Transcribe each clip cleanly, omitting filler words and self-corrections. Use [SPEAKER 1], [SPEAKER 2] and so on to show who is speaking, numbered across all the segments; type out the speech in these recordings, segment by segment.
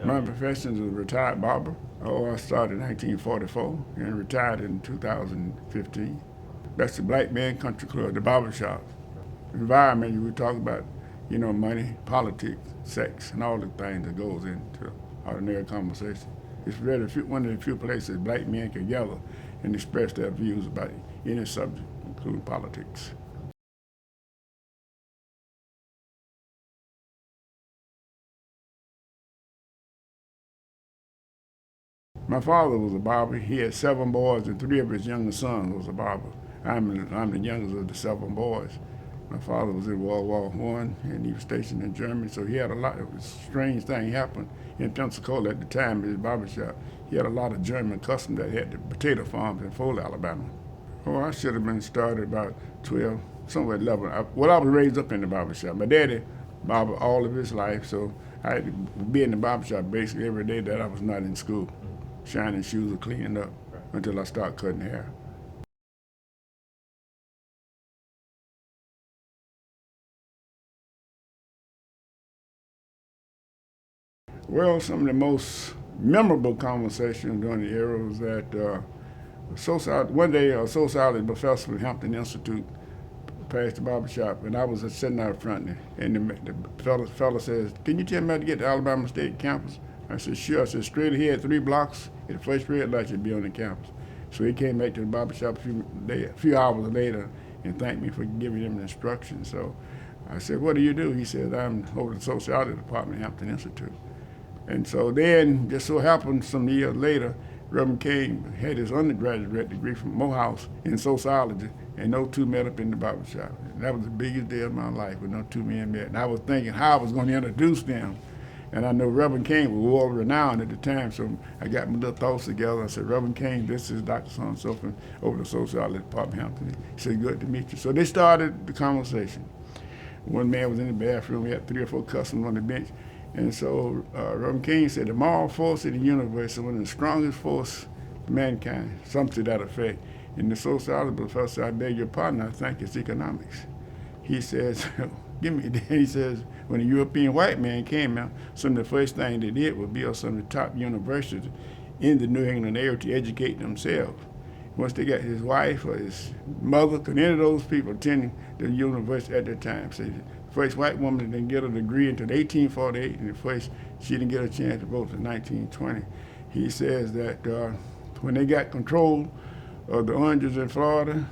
[SPEAKER 1] My profession is a retired barber. Oh, I started in 1944 and retired in 2015. That's the Black Man Country Club, the barber shop. Environment, you were talking about, money, politics, sex, and all the things that goes into ordinary conversation. It's really one of the few places black men can gather and express their views about any subject, including politics. My father was a barber. He had 7 boys, and 3 of his youngest sons was a barber. I'm the youngest of the 7 boys. My father was in World War One, and he was stationed in Germany, so he had a lot of strange thing happen in Pensacola at the time at his barber shop. He had a lot of German customers that had the potato farms in Foley, Alabama. Oh, I should have been started about 12, somewhere 11. I was raised up in the barber shop. My daddy barber all of his life, so I had to be in the barber shop basically every day that I was not in school, shining shoes or cleaning up until I started cutting hair. Well, some of the most memorable conversations during the era was that one day a sociology professor at Hampton Institute passed the barber shop, and I was sitting out front, and the fella says, "Can you tell me how to get to Alabama State campus?" I said, "Sure." I said, "Straight ahead, 3 blocks, and the first red light should be on the campus." So he came back to the barber shop a few hours later and thanked me for giving him the instructions. So I said, "What do you do?" He said, "I'm over the sociology department at Hampton Institute." And so then, just so happened, some years later, Reverend King had his undergraduate degree from Morehouse in sociology, and those two met up in the barber shop. And that was the biggest day of my life when those two men met. And I was thinking how I was going to introduce them. And I know Reverend King was world renowned at the time, so I got my little thoughts together. I said, "Reverend King, this is Dr. So-and-so from over the sociology department, Hampton." He said, "Good to meet you." So they started the conversation. One man was in the bathroom. We had 3 or 4 customers on the bench. And so Reverend King said, "The moral force of the universe is one of the strongest force of mankind," something to that effect. And the sociology professor, "I beg your pardon, I think it's economics." He says, "Give me that." He says, when a European white man came out, some of the first thing they did was build some of the top universities in the New England area to educate themselves. Once they got his wife or his mother, could any of those people attending the university at that time, say the first white woman didn't get a degree until 1848, and the first she didn't get a chance to vote until 1920. He says that when they got control of the oranges in Florida,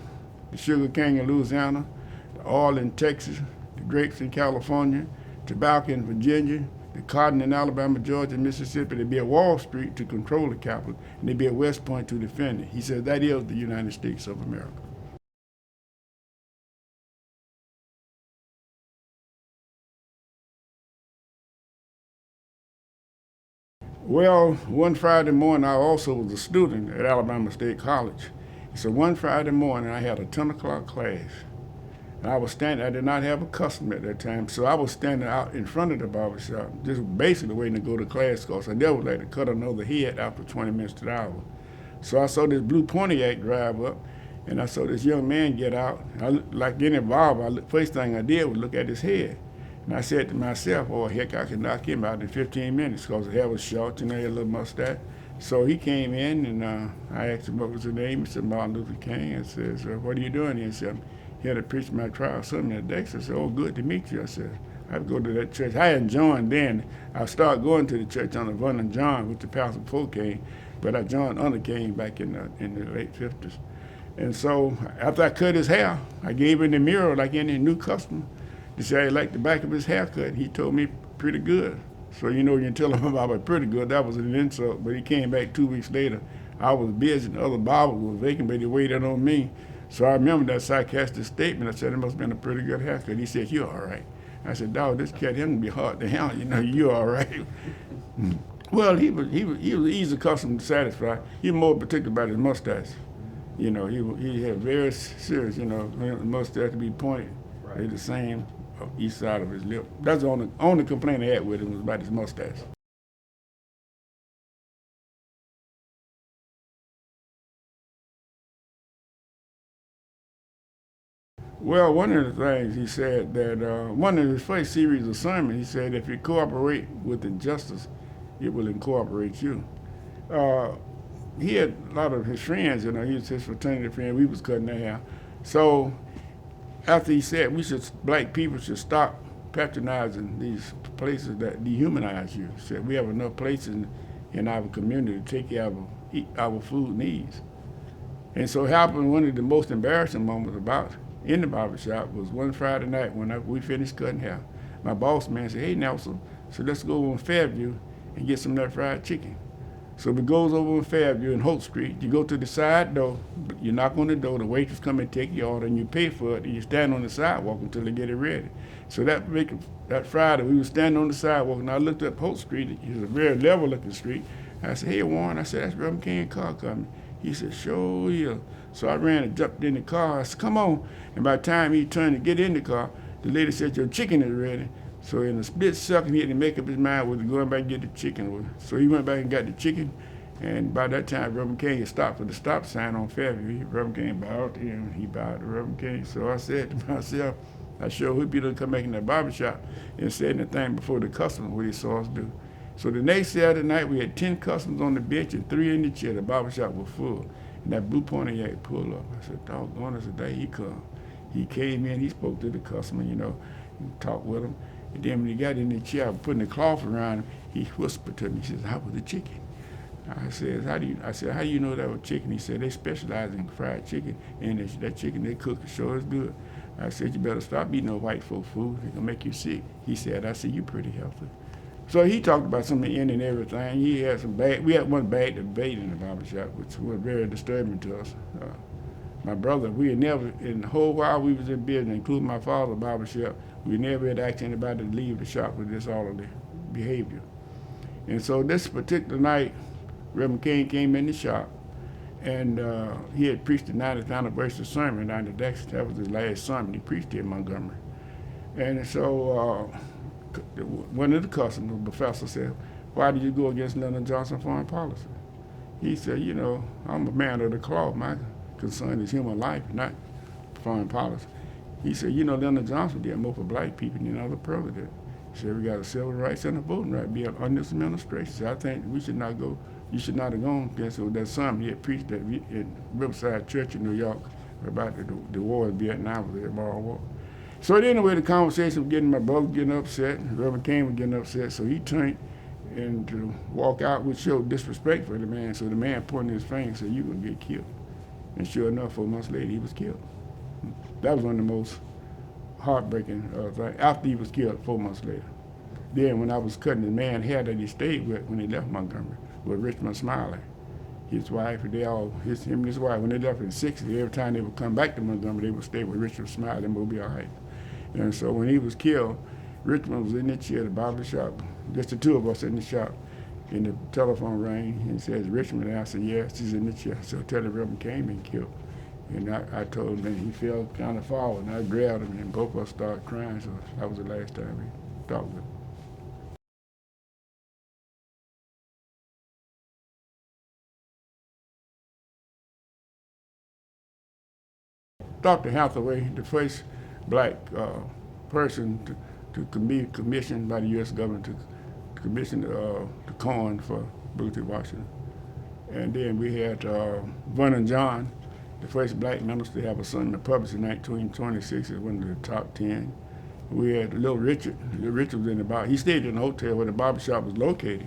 [SPEAKER 1] the sugar cane in Louisiana, the oil in Texas, the grapes in California, tobacco in Virginia, the cotton in Alabama, Georgia, and Mississippi, there'd be a Wall Street to control the capital, and there'd be a West Point to defend it. He says that is the United States of America. Well, one Friday morning, I also was a student at Alabama State College. So one Friday morning, I had a 10 o'clock class. And I did not have a customer at that time, so I was standing out in front of the barber shop, just basically waiting to go to class because I never like to cut another head after 20 minutes to the hour. So I saw this blue Pontiac drive up, and I saw this young man get out. Like any barber, first thing I did was look at his head. And I said to myself, "Oh, heck, I can knock him out in 15 minutes because his hair was short, he had a little mustache." So he came in, and I asked him what was his name. He said, "Martin Luther King." I said, "What are you doing here?" He said, "I'm here to preach my trial sermon at Dexter." I said, "Oh, good to meet you." I said, "I'd go to that church." I hadn't joined then. I started going to the church under Vernon John, which the pastor before King, but I joined under King back in the late 50s. And so after I cut his hair, I gave him the mirror like any new customer to say I liked the back of his haircut. He told me pretty good. So you can tell him about it pretty good. That was an insult. But he came back 2 weeks later. I was busy and the other barber was vacant, but he waited on me. So I remember that sarcastic statement. I said, "It must have been a pretty good haircut." He said, "You're all right." I said, "Dog, this cat, him to be hard to handle. You're all right." Well, he was easy customer to satisfy. He was more particular about his mustache. He had very serious, mustache to be pointed. Right. They're the same each side of his lip. That's the only complaint I had with him was about his mustache. Well, one of the things he said that one of his first series of sermons, he said, if you cooperate with injustice, it will incorporate you. Uh, he had a lot of his friends, he was his fraternity friend. We was cutting their hair. So after he said black people should stop patronizing these places that dehumanize you. He said we have enough places in our community to take care of our food needs. And so it happened one of the most embarrassing moments about in the barbershop was one Friday night when we finished cutting hair. My boss man said, "Hey Nelson, so let's go on Fairview and get some of that fried chicken." So we goes over on Fairview and Hope Street. You go to the side door, you knock on the door, the waitress come and take your order, and you pay for it, and you stand on the sidewalk until they get it ready. So that Friday, we were standing on the sidewalk, and I looked up Hope Street. It was a very level-looking street. I said, "Hey, Warren," I said, "that's Reverend King's car coming." He said, "Sure is." So I ran and jumped in the car. I said, "Come on." And by the time he turned to get in the car, the lady said, "Your chicken is ready." So in a split second, he had to make up his mind whether to go back and get the chicken. So he went back and got the chicken. And by that time, Reverend King had stopped for the stop sign on Fairview. Reverend King bowed to him. He bowed to Reverend King. So I said to myself, I sure hope he doesn't come back in that barbershop and say anything before the customers what he saw us do. So the next Saturday night, we had 10 customers on the bench and 3 in the chair. The barbershop was full. And that blue Pontiac pulled up. I said, "Doggone us, the day he come." He came in, he spoke to the customer, and talked with him. And then when he got in the chair, putting the cloth around him, he whispered to me, he says, "How was the chicken?" I said, "How do you know that was chicken?" He said, "They specialize in fried chicken, and that chicken they cook sure is good." I said, "You better stop eating no white folk food. It's gonna make you sick." He said, "I see you pretty healthy." So he talked about some of the end and everything. We had one bad debate in the barbershop, which was very disturbing to us. My brother, we had never, in the whole while we was in business, including my father's barbershop, we never had asked anybody to leave the shop with this all of the behavior. And so this particular night, Reverend King came in the shop, and he had preached the 90th anniversary sermon down the Dexter. That was his last sermon he preached here in Montgomery. And so one of the customers, the professor, said, "Why did you go against Lyndon Johnson foreign policy?" He said, "I'm a man of the cloth. My concern is human life, not foreign policy." He said, "Lyndon Johnson did more for black people than other president." He said, "We got a civil rights and a voting right bill under this administration. So I think you should not have gone against that sermon he had preached at Riverside Church in New York about the war in Vietnam, the World War." So anyway, the conversation was my brother getting upset, Reverend King was getting upset, so he turned and to walk out, which showed disrespect for the man. So the man pointed his finger and said, "You're going to get killed." And sure enough, 4 months later, he was killed. That was one of the most heartbreaking things. After he was killed 4 months later. Then when I was cutting the man's hair that he stayed with when he left Montgomery, with Richmond Smiley, his wife, him and his wife, when they left in the 60s, every time they would come back to Montgomery, they would stay with Richmond Smiley and we'll be all right. And so when he was killed, Richmond was in the chair, the barber shop, just the two of us in the shop, and the telephone rang, and he says, "Richmond?" And I said, "Yes, she's in the chair." So tell the Reverend came and killed. And I told him, and he fell kind of forward, and I grabbed him, and both of us started crying, so that was the last time we talked with him. Dr. Hathaway, the first black person to be commissioned by the U.S. government to commission the corn for Booker T. Washington. And then we had Vernon John, the first black minister to have a son published in 1926, is one of the top 10. We had Little Richard. Little Richard was in the bar. He stayed in the hotel where the barbershop was located.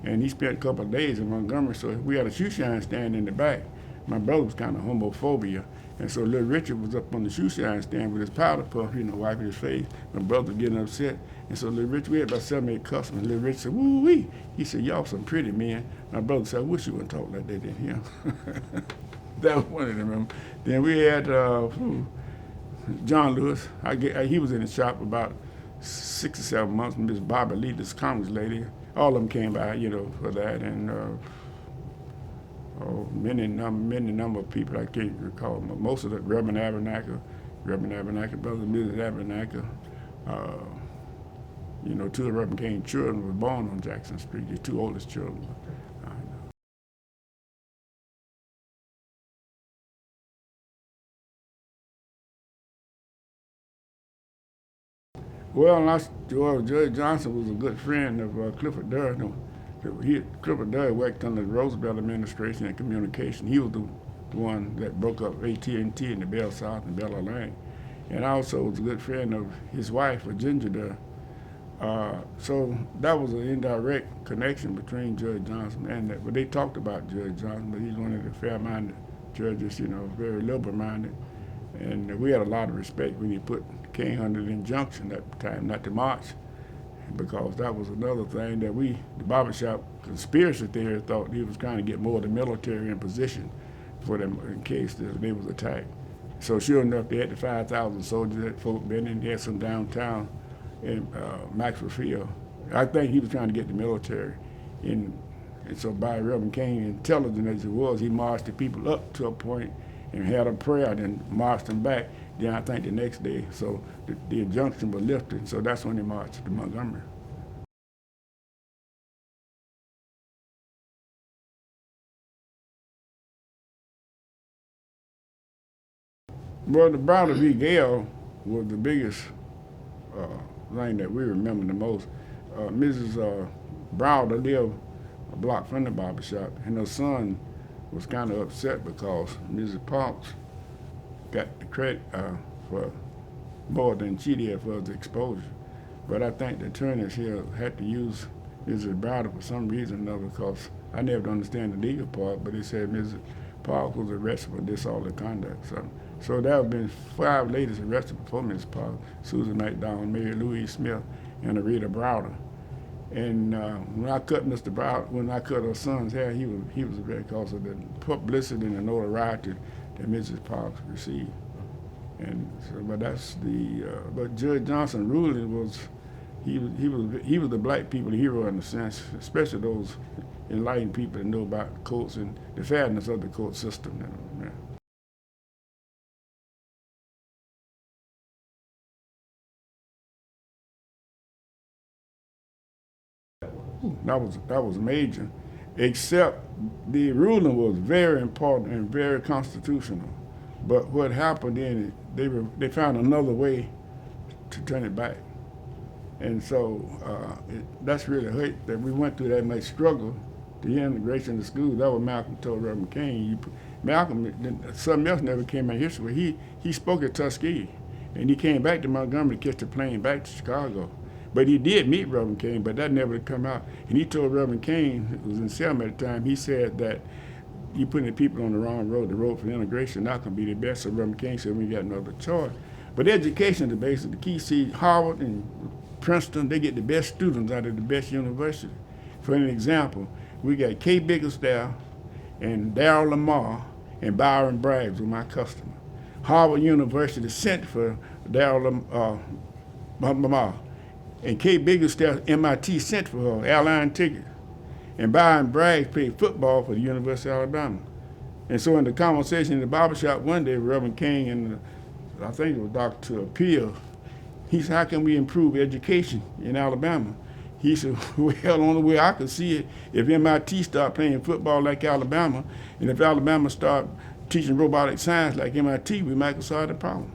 [SPEAKER 1] And he spent a couple of days in Montgomery, so we had a shoe shine stand in the back. My brother was kind of homophobia, and so Little Richard was up on the shoe shine stand with his powder puff, wiping his face. My brother was getting upset, and so Little Richard, we had about 7 or 8 customers. Little Richard said, "Woo-wee." He said, "Y'all some pretty men." My brother said, "I wish you wouldn't talk like that in here." That was one of them. Then we had John Lewis. He was in the shop about 6 or 7 months. Miss Barbara Lee, this Congress lady, all of them came by, for that, and many number of people I can't recall. Most of the Reverend Abernacle, brother Mrs. Abernacle. 2 of Reverend King's children were born on Jackson Street. The 2 oldest children. Well, Judge Johnson was a good friend of Clifford Durham, Clifford Doug worked under the Roosevelt administration in communication. He was the one that broke up AT&T and the Bell South and Bella Lang. And also was a good friend of his wife, Ginger Doug. So that was an indirect connection between Judge Johnson and that. But they talked about Judge Johnson, but he's one of the fair-minded judges, very liberal-minded. And we had a lot of respect when he put King under the injunction at the time not to march, because that was another thing that the barbershop conspiracy theory thought he was trying to get more of the military in position for them in case they was attacked. So sure enough, they had the 5,000 soldiers that Fort Benning. They had some downtown in Maxwell Field. I think he was trying to get the military in. And so by Reverend King, intelligent as he was, he marched the people up to a point and had a prayer, then marched them back. Then I think the next day, so the injunction was lifted. So that's when they marched to Montgomery. Well, the Browder v. Gale was the biggest thing that we remember the most. Mrs. Browder lived a block from the barbershop, and her son was kind of upset because Mrs. Parks got the credit for more than she did for the exposure. But I think the attorneys here had to use Mrs. Browder for some reason or another, because I never understand the legal part, but they said Mrs. Parks was arrested for disorderly conduct. So there have been 5 ladies arrested before Mrs. Parks: Susan McDonald, Mary Louise Smith, and Rita Browder. And when I cut Mr. Browder, when I cut her son's hair, he was because of the publicity and the notoriety that Mrs. Parks received. And so, but that's but Judge Johnson ruling was, he was the black people hero in a sense, especially those enlightened people that know about the courts and the fairness of the court system. Yeah. That was major, except the ruling was very important and very constitutional. But what happened then, they found another way to turn it back. And so that's really hurt that we went through that much struggle to get integration to school. That was Malcolm told Reverend King. Malcolm, something else never came in history. He spoke at Tuskegee, and he came back to Montgomery to catch the plane back to Chicago. But he did meet Reverend King, but that never come out. And he told Reverend King, who was in Selma at the time, he said that you putting the people on the wrong road. The road for integration not going to be the best. So Reverend King said we got another choice. But education is basically the key. See, Harvard and Princeton, they get the best students out of the best university. For an example, we got Kay Bigglesdale and Darrell Lamar and Byron Braggs were my customer. Harvard University sent for Darrell Lamar. And Kay Bigglesdale, MIT sent for her airline ticket. And Byron Braggs played football for the University of Alabama. And so in the conversation in the barbershop one day, Reverend King and I think it was Dr. Peel, he said, how can we improve education in Alabama? He said, well, the only way I could see it, if MIT start playing football like Alabama, and if Alabama start teaching robotic science like MIT, we might solve the problem.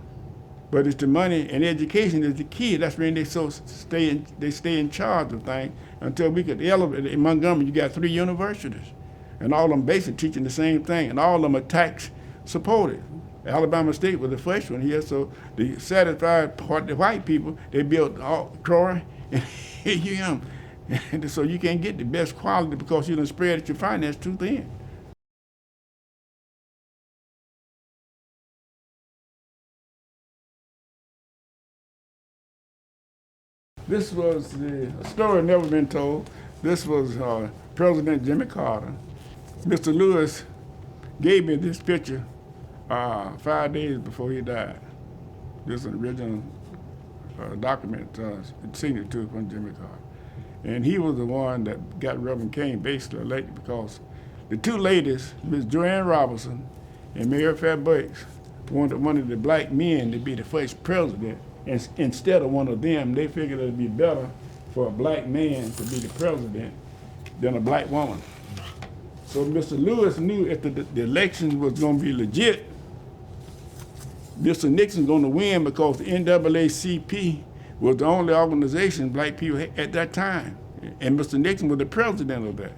[SPEAKER 1] But it's the money, and education is the key. That's when they stay in charge of things until we could elevate. In Montgomery, you got 3 universities, and all of them basically teaching the same thing, and all of them are tax supported. Alabama State was the first one here, so the satisfied part, the white people, they built Troy and UM. And so you can't get the best quality because you done spread your finance too thin. This was a story never been told. This was President Jimmy Carter. Mr. Lewis gave me this picture 5 days before he died. This is an original document, signature from Jimmy Carter. And he was the one that got Reverend King basically elected because the 2 ladies, Ms. Joanne Robinson and Mary Fairbanks, wanted one of the black men to be the first president. And instead of one of them, they figured it would be better for a black man to be the president than a black woman. So Mr. Lewis knew if the election was going to be legit, Mr. Nixon was going to win because the NAACP was the only organization black people had at that time. And Mr. Nixon was the president of that.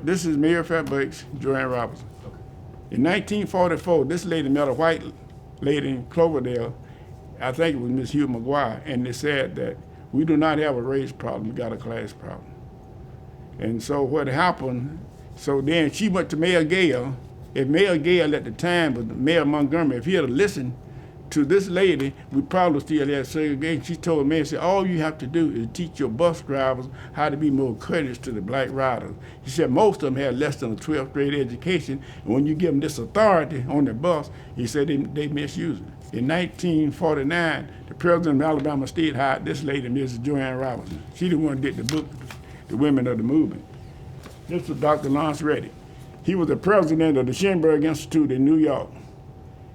[SPEAKER 1] This is Mayor Fairbanks, Joanne Robinson.
[SPEAKER 2] Okay.
[SPEAKER 1] In 1944, this lady met a white lady in Cloverdale. I think it was Miss Hugh McGuire, and they said that we do not have a race problem, we got a class problem. And so what happened, so then she went to Mayor Gale. If Mayor Gale at the time was Mayor Montgomery, if he had listened to this lady, we probably still had segregation. She told me, she said, all you have to do is teach your bus drivers how to be more courteous to the black riders. She said most of them had less than a 12th grade education, and when you give them this authority on the bus, he said they misuse it. In 1949, the president of Alabama State hired this lady, Mrs. Joanne Robinson. She the one that did the book, The Women of the Movement. This was Dr. Lawrence Reddy. He was the president of the Schönberg Institute in New York.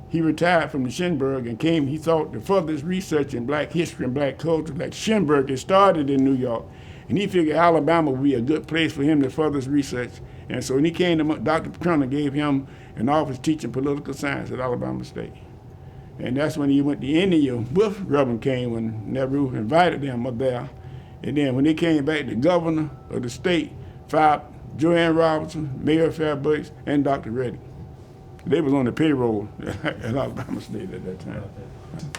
[SPEAKER 1] He retired from the Schönberg and came, he thought the furthest research in black history and black culture, like Schönberg, it started in New York. And he figured Alabama would be a good place for him to further his research. And so when he came to, Dr. Turner gave him an office teaching political science at Alabama State. And that's when he went to India with Reverend King when Nehru invited them up there. And then when they came back, the governor of the state fired Joanne Robinson, Mayor Fairbanks, and Dr. Reddy. They was on the payroll at Alabama State at that time.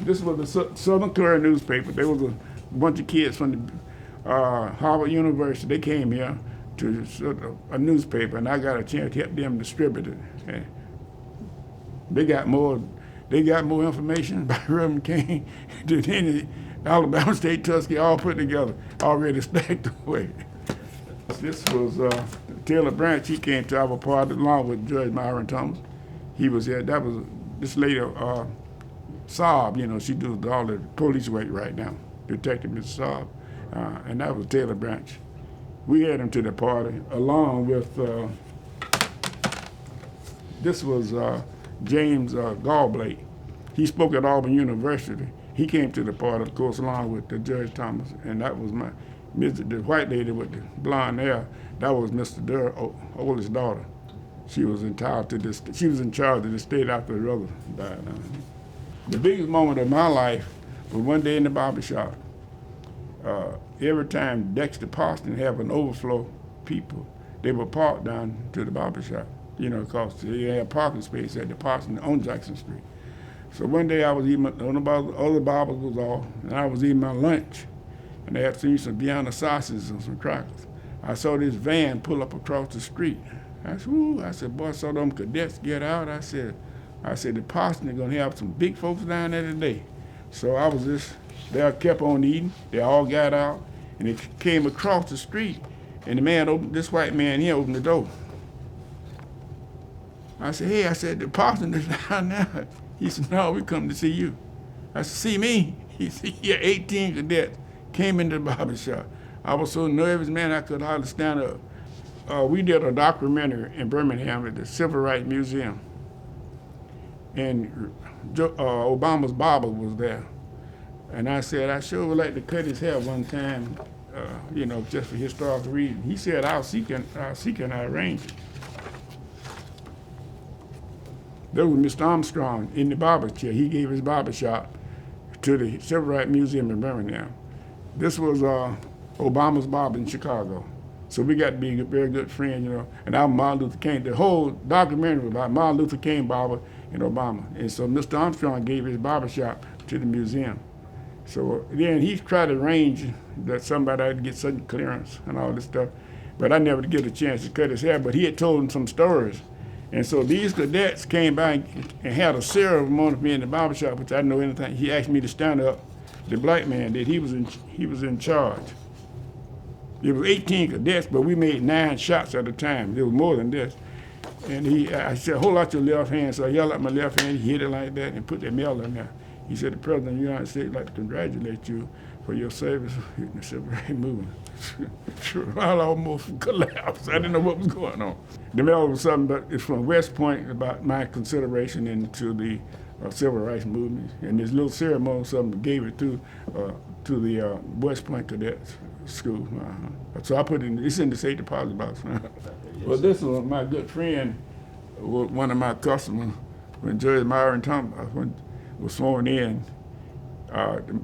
[SPEAKER 1] This was the Southern Courier newspaper. There was a bunch of kids from the Harvard University. They came here to a newspaper, and I got a chance to help them distribute it. And they got more information about Reverend King than any Alabama State Tuskegee all put together, already stacked away. This was Taylor Branch. He came to our party along with Judge Myron Thomas. He was there. That was this lady, Saab, you know, she does all the police work right now, Detective Miss Saab. And that was Taylor Branch. We had him to the party along with, this was James Galblake. He spoke at Auburn University. He came to the party, of course, along with Judge Thomas. And that was the white lady with the blonde hair. That was Mr. Durr's oldest daughter. She was entitled to this. She was in charge of the state after her brother died. The biggest moment of my life was one day in the barbershop. Every time Dexter Parsons have an overflow people, they would park down to the barbershop, you know, because they had parking space at the Parsons on Jackson Street. So one day I was eating, other barbers was off, and I was eating my lunch, and they had seen some Vienna sausages and some crackers. I saw this van pull up across the street. I said, ooh, I said, boy, I saw them cadets get out. I said, the Parsons are gonna have some big folks down there today. So I was just, they kept on eating. They all got out, and they came across the street, and the man opened, this white man here opened the door. I said, hey, I said, the Parsons is down there. He said, no, we come to see you. I said, see me? He said, yeah, 18 cadets came into the barbershop. I was so nervous, man, I could hardly stand up. We did a documentary in Birmingham at the Civil Rights Museum. And Obama's barber was there. And I said, I sure would like to cut his hair one time, you know, just for historical reasons. He said, I'll seek and I arrange it. There was Mr. Armstrong in the barber chair. He gave his barber shop to the Civil Rights Museum in Birmingham. This was Obama's barber in Chicago. So we got to be a very good friend, you know. And I'm Martin Luther King. The whole documentary was about Martin Luther King barber and Obama. And so Mr. Armstrong gave his barbershop to the museum. So then he tried to arrange that somebody had to get certain clearance and all this stuff. But I never get a chance to cut his hair, but he had told him some stories. And so these cadets came by and had a serum on me in the barbershop, which I didn't know anything. He asked me to stand up. The black man did. He was in charge. It was 18 cadets, but we made 9 shots at a time. There was more than this. And I said, hold out your left hand. So I yelled out my left hand. He hit it like that and put that medal in there. He said, the President of the United States would like to congratulate you for your service in the civil rights movement. I almost collapsed. I didn't know what was going on. The medal was something, but it's from West Point about my consideration into the civil rights movement. And this little ceremony, something gave it to the West Point Cadets School. So I put it it's in the safe deposit box. Well, this was my good friend, one of my customers, when Judge Myron Thomas was sworn in,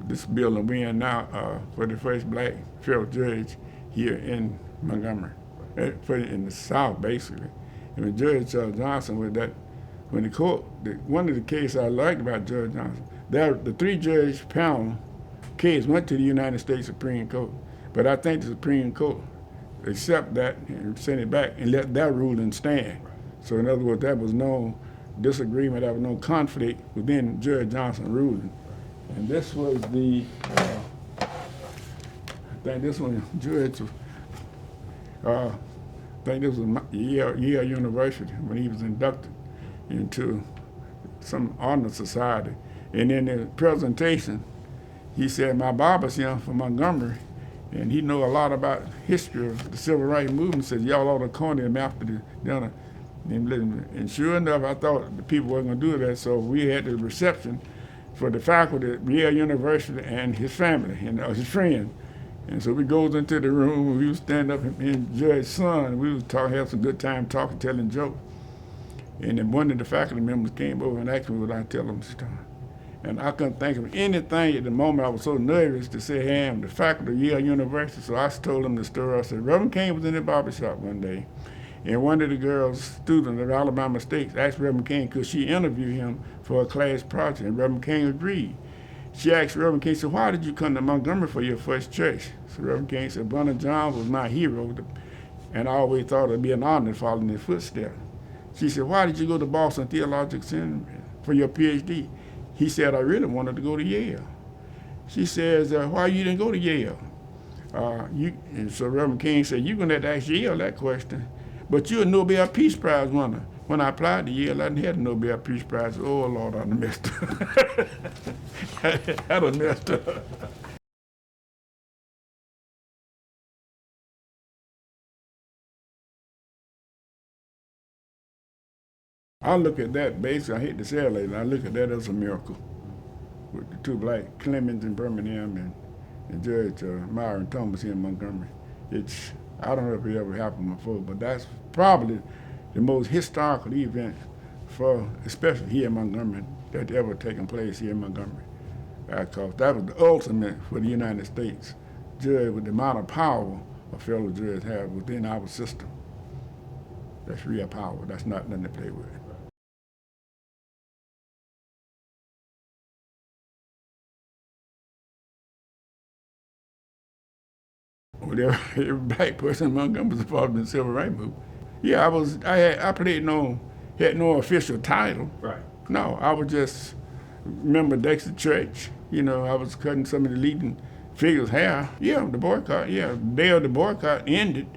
[SPEAKER 1] this building we're in now, for the first black federal judge. here in Montgomery, in the South, basically. And when Judge Johnson, with that, when the court, one of the cases I liked about Judge Johnson, the 3-judge panel case went to the United States Supreme Court, but I think the Supreme Court accept that and send it back and let that ruling stand. So in other words, there was no disagreement, there was no conflict within Judge Johnson's ruling. And this was I think this one, Judge, I think this was Yale University when he was inducted into some honor society. And in the presentation, he said, my barber's here from Montgomery, and he know a lot about history of the civil rights movement. Said, y'all ought to corner him after the dinner. And sure enough, I thought the people weren't going to do that, so we had the reception for the faculty at Yale University and his family and his friends. And so we goes into the room, and we was standing up in Judge's son, and we was talking, having some good time talking, telling jokes. And then one of the faculty members came over and asked me would I tell them the story. And I couldn't think of anything at the moment. I was so nervous to say, hey, I'm the faculty of Yale University. So I told him the story. I said, Reverend King was in the barbershop one day, and one of the girls, students of Alabama State, asked Reverend King could she interview him for a class project, and Reverend King agreed. She asked Reverend King, so why did you come to Montgomery for your first church? So Reverend King said, Brother John was my hero, and I always thought it'd be an honor to follow in his footsteps. She said, why did you go to Boston Theological Seminary for your PhD? He said, I really wanted to go to Yale. She says, why you didn't go to Yale? And so Reverend King said, you're going to have to ask Yale that question, but you're a Nobel Peace Prize winner. When I applied to Yale, I didn't have a Nobel Peace Prize. Oh, Lord, I done messed up. I done messed up. I look at that, basically, I hate to say it later, I look at that as a miracle. With the two black, Clemens in Birmingham and Judge Myron Thomas here in Montgomery. I don't know if it ever happened before, but that's probably the most historical event especially here in Montgomery, that ever taken place here in Montgomery. Because that was the ultimate for the United States. Judge, with the amount of power a fellow judge has within our system. That's real power. That's not nothing to play with. Well, every black person in Montgomery was involved in the civil rights movement. Yeah, I had no official title.
[SPEAKER 2] Right.
[SPEAKER 1] No, I was just member of Dexter Church. You know, I was cutting some of the leading figures' hair. Yeah, the boycott. Yeah, the day of the boycott ended.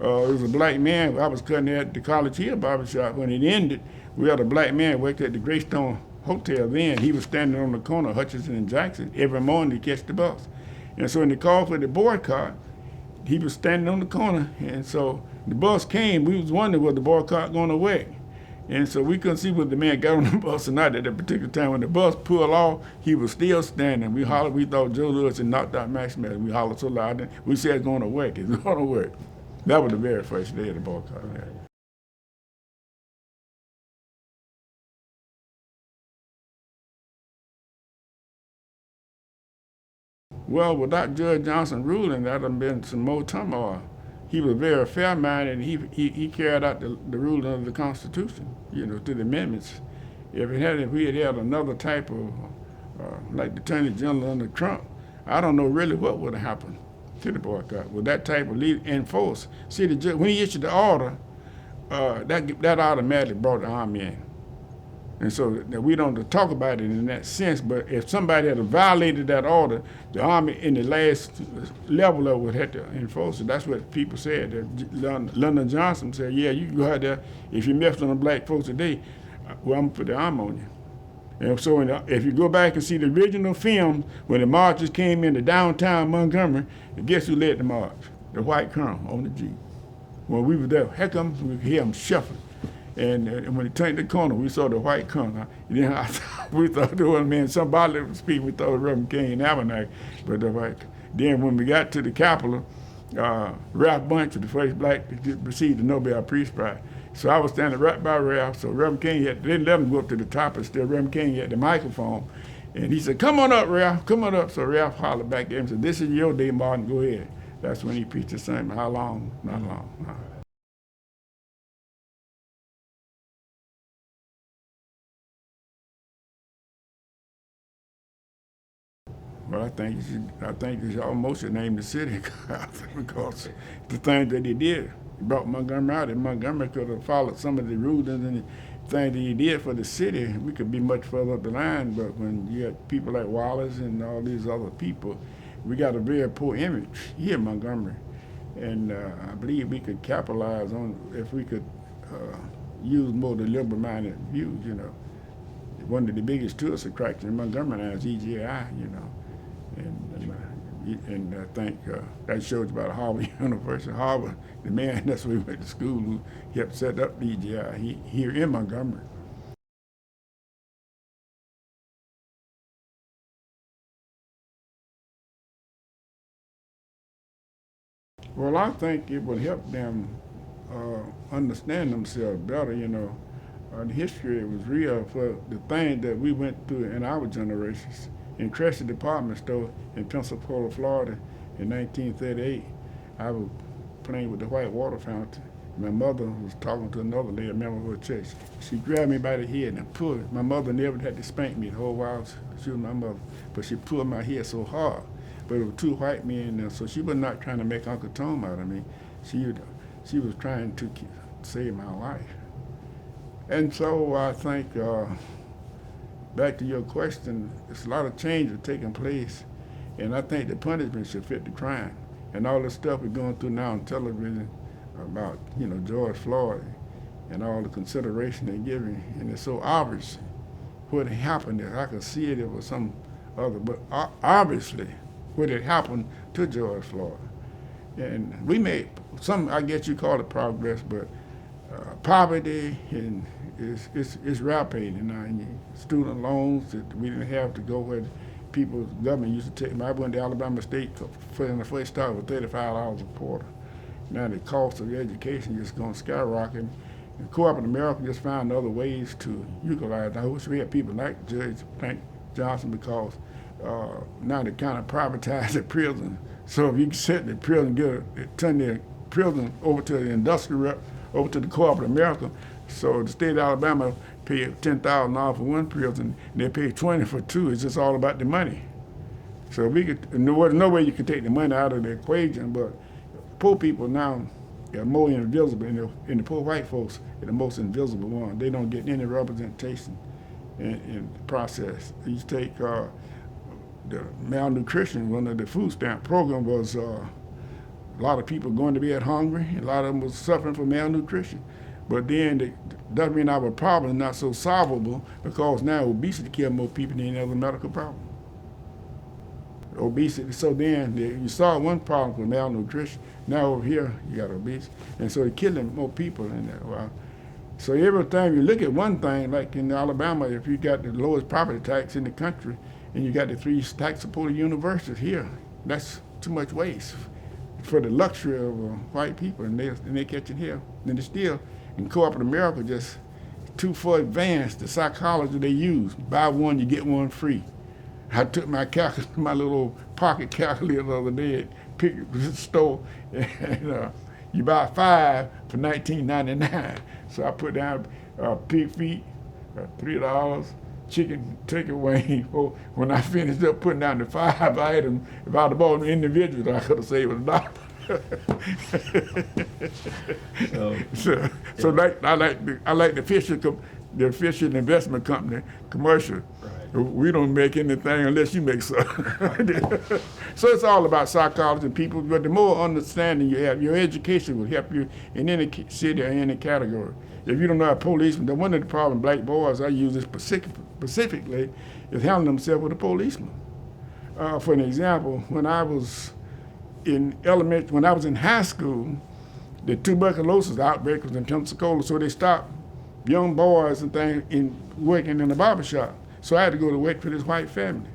[SPEAKER 1] It was a black man. I was cutting at the College Hill barbershop. When it ended, we had a black man worked at the Greystone Hotel then. He was standing on the corner of Hutchinson and Jackson every morning to catch the bus. And so when they called for the boycott, he was standing on the corner. And so the bus came. We was wondering was the boycott going away. And so we couldn't see whether the man got on the bus or not at that particular time. When the bus pulled off, he was still standing. We hollered, we thought Joe Lewis had knocked out Max Mellon. We hollered so loud, we said it's going to work, it's going to work. That was the very first day of the boycott. Yeah. Well, without Judge Johnson ruling, there'd have been some more turmoil. He was very fair-minded, and he carried out the ruling of the Constitution, you know, through the amendments. If we had had another type of, like the Attorney General under Trump, I don't know really what would have happened to the boycott. With that type of lead enforced, see, the judge, when he issued the order, that automatically brought the Army in. And so we don't talk about it in that sense, but if somebody had violated that order, the Army in the last level of it had to enforce it. That's what people said. Lyndon Johnson said, yeah, you can go out there, if you mess on the black folks today, well, I'm going to put the arm on you. And so if you go back and see the original film, when the marchers came into downtown Montgomery, guess who led the march? The white colonel on the Jeep. When we were there, heck, we could hear him shuffling. And when he turned the corner, we saw the white colonel. We thought there was, man, somebody was speaking. We thought it was Reverend King and Abernathy, but the white. Then when we got to the Capitol, Ralph Bunche was the first black to receive the Nobel Peace Prize. So I was standing right by Ralph. So Reverend King they didn't let him go up to the top, but still Reverend King had the microphone. And he said, come on up, Ralph, come on up. So Ralph hollered back at him and said, this is your day, Martin, go ahead. That's when he preached the sermon. How long? Not long. No. Well, I think you should almost should name the city because the things that he did. He brought Montgomery out, and Montgomery could have followed some of the rulings and the things that he did for the city. We could be much further up the line, but when you had people like Wallace and all these other people, we got a very poor image here in Montgomery. And I believe we could capitalize on if we could use more of the liberal-minded views, you know. One of the biggest tourist attractions in Montgomery now is EJI, you know. And I think that shows about Harvard University. Harvard, the man that's where we went to school, who helped set up EJI here in Montgomery. Well, I think it would help them understand themselves better, you know. The history was real for the things that we went through in our generations. In Cressy department store in Pensacola, Florida in 1938, I was playing with the white water fountain. My mother was talking to another lady, a member of her church. She grabbed me by the head and pulled. My mother never had to spank me the whole while she was my mother, but she pulled my hair so hard. But it was two white men there, so she was not trying to make Uncle Tom out of me. She was trying to save my life. And so I think, back to your question, there's a lot of changes taking place, and I think the punishment should fit the crime. And all the stuff we're going through now on television about, you know, George Floyd and all the consideration they're giving, and it's so obvious what happened there. I could see it was some other, but obviously what had happened to George Floyd. And we made some, I guess you call it progress, but poverty and is rampant now. And student loans that we didn't have to go where people's government used to take. I went to Alabama State in the first start with $35 a quarter. Now the cost of education is going to skyrocket. And corporate America just found other ways to utilize. I wish we had people like Judge Johnson, because now they kind of privatize the prison. So if you can set the prison, turn the prison over to the industrial, over to the corporate America. So the state of Alabama pay $10,000 for one prison, and they pay $20 for two. It's just all about the money. So we could, there was no way you could take the money out of the equation, but poor people now are more invisible, and the poor white folks are the most invisible one. They don't get any representation in the process. You take the malnutrition, one of the food stamp program was a lot of people going to bed hungry. A lot of them was suffering from malnutrition. But then that doesn't mean our problem is not so solvable, because now obesity kills more people than any other medical problem. Obesity, so then you solve one problem with malnutrition. Now over here you got obesity, and so they're killing more people in that. Well, so every time you look at one thing, like in Alabama, if you got the lowest property tax in the country, and you got the 3 tax-supported universities here, that's too much waste for the luxury of white people, and they catch it here. And it's still, in corporate America, just too far advanced, the psychology they use. Buy one, you get one free. I took my my little pocket calculator the other day at the store, and you buy 5 for $19.99. So I put down pig feet, $3, chicken takeaway. When I finished up putting down the 5 items, if I'd have bought them individually, I could have saved $1. So like I like the Fisher Investment Company commercial.
[SPEAKER 2] Right.
[SPEAKER 1] We don't make anything unless you make some. So it's all about psychology and people. But the more understanding you have, your education will help you in any city or any category. If you don't know a policeman, one of the problem black boys, I use this specifically, is handling themselves with a policeman. For an example, when I was in high school, the tuberculosis outbreak was in Pensacola, so they stopped young boys and things working in the barbershop. So I had to go to work for this white family.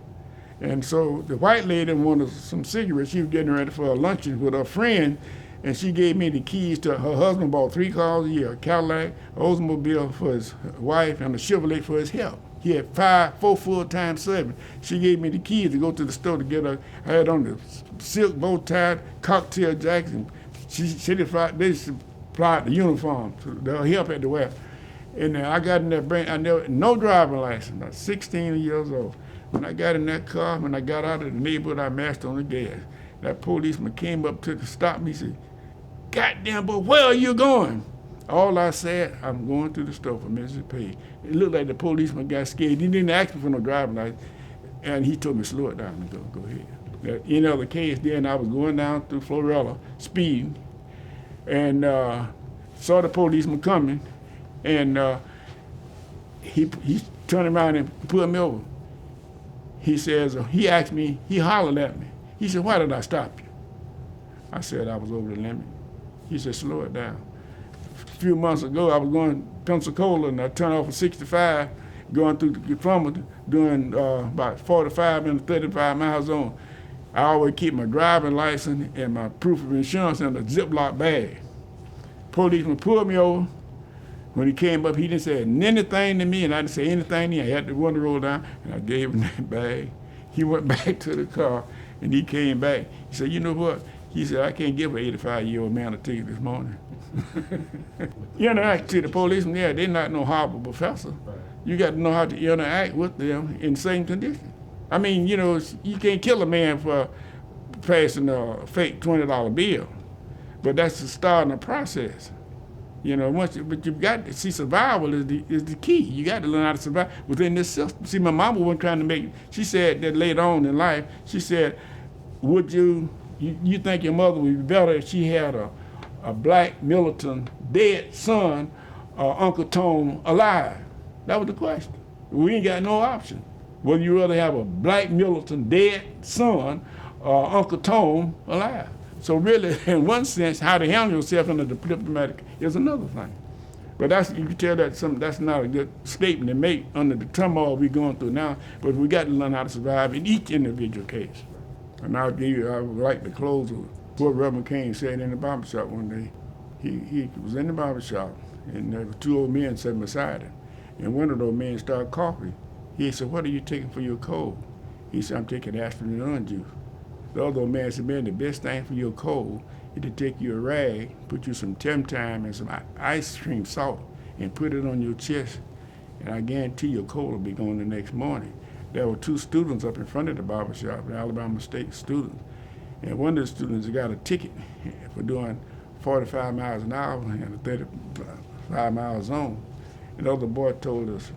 [SPEAKER 1] And so the white lady wanted some cigarettes. She was getting ready for a luncheon with her friend, and she gave me the keys to her husband. Bought 3 cars a year: a Cadillac, an Oldsmobile for his wife, and a Chevrolet for his help. He had four full-time servants. She gave me the keys to go to the store to get her. I had on the silk bow tie, cocktail jacket. And they supplied the uniform to the help at the wear. And I got in that brain, no driving license, I was 16 years old. When I got in that car, when I got out of the neighborhood, I mashed on the gas. That policeman came up to stop me, said, "Goddamn, boy, where are you going?" All I said, "I'm going to the store for Mrs. Page." It looked like the policeman got scared. He didn't ask me for no driving license. And he told me, "Slow it down and go ahead." In other case, then I was going down through Florella, speeding, and saw the policeman coming, and he turned around and pulled me over. He says, he asked me, he hollered at me. He said, "Why did I stop you?" I said, "I was over the limit." He said, "Slow it down." A few months ago, I was going to Pensacola, and I turned off at 65, going through the Farmer, doing about 45 and 35 miles on. I always keep my driving license and my proof of insurance in a Ziploc bag. Policeman pulled me over. When he came up, he didn't say anything to me, and I didn't say anything to him. I had the window rolled down, and I gave him that bag. He went back to the car, and he came back. He said, "You know what?" He said, "I can't give an 85-year-old man a ticket this morning." Interact to the policeman, yeah, they're not no Harvard professor. You got to know how to interact with them in the same condition. I mean, you can't kill a man for passing a fake $20 bill, but that's the start of the process. But you've got to see, survival is the key. You got to learn how to survive within this system. See, my mama wasn't trying to make, she said that later on in life, she said, "Would you think your mother would be better if she had a black militant dead son or Uncle Tom alive?" That was the question. We ain't got no option. Whether you rather have a black militant dead son or Uncle Tom alive. So really, in one sense, how to handle yourself under the diplomatic is another thing. But you can tell that's not a good statement to make under the turmoil we're going through now. But we got to learn how to survive in each individual case. And I would like to close with what Reverend King said in the barbershop one day. He was in the barbershop, and there were two old men sitting beside him. And one of those men started coughing. He said, "What are you taking for your cold?" He said, "I'm taking aspirin and orange juice." The other man said, "Man, the best thing for your cold is to take you a rag, put you some Tim Tam and some ice cream salt, and put it on your chest, and I guarantee your cold will be gone the next morning." There were two students up in front of the barbershop, Alabama State students, and one of the students got a ticket for doing 45 miles an hour and 35 miles on. And the other boy told us,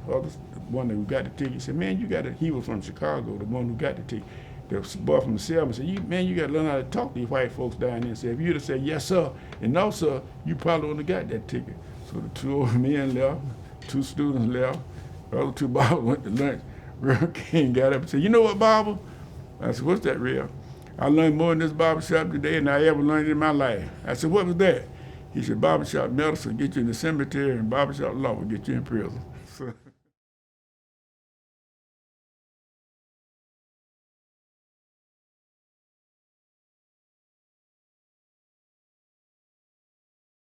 [SPEAKER 1] one who got the ticket, said, "Man, he was from Chicago, the one who got the ticket. The boy from the cell said, you got to learn how to talk to these white folks down there." And said, "If you'd have said, 'Yes, sir,' and 'No, sir,' you probably wouldn't have got that ticket." So the two old men left, two students left, the other two barbers went to lunch. Reverend King got up and said, "You know what, barber?" I said, "What's that, Rev?" "I learned more in this barbershop today than I ever learned in my life." I said, "What was that?" He said, "Barbershop medicine will get you in the cemetery, and barbershop law will get you in prison." So,